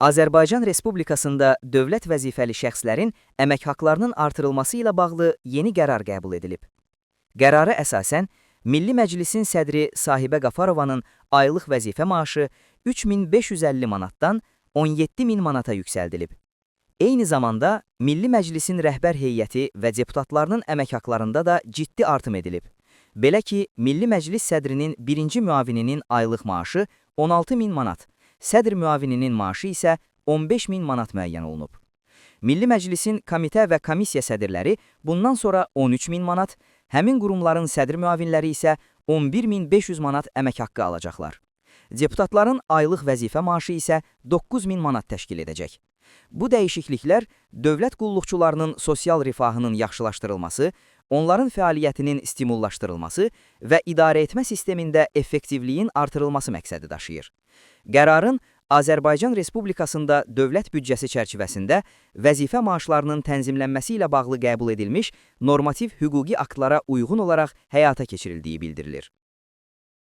Azərbaycan Respublikasında dövlət vəzifəli şəxslərin əmək haqlarının artırılması ilə bağlı yeni qərar qəbul edilib. Qərara əsasən, Milli Məclisin sədri Sahibə Qafarovanın aylıq vəzifə maaşı 3550 manatdan 17000 manata yüksəldilib. Eyni zamanda, Milli Məclisin rəhbər heyəti və deputatlarının əmək haqlarında da ciddi artım edilib. Belə ki, Milli Məclis sədrinin birinci müavininin aylıq maaşı 16000 manat, sədr müavininin maaşı isə 15000 manat müəyyən olunub. Milli Məclisin komitə və komissiya sədrləri bundan sonra 13000 manat, həmin qurumların sədr müavinləri isə 11500 manat əmək haqqı alacaqlar. Deputatların aylıq vəzifə maaşı isə 9000 manat təşkil edəcək. Bu dəyişikliklər dövlət qulluqçularının sosial rifahının yaxşılaşdırılması, onların fəaliyyətinin stimullaşdırılması və idarəetmə sistemində effektivliyin artırılması məqsədi daşıyır. Qərarın Azərbaycan Respublikasında dövlət büdcəsi çərçivəsində vəzifə maaşlarının tənzimlənməsi ilə bağlı qəbul edilmiş normativ hüquqi aktlara uyğun olaraq həyata keçirildiyi bildirilir.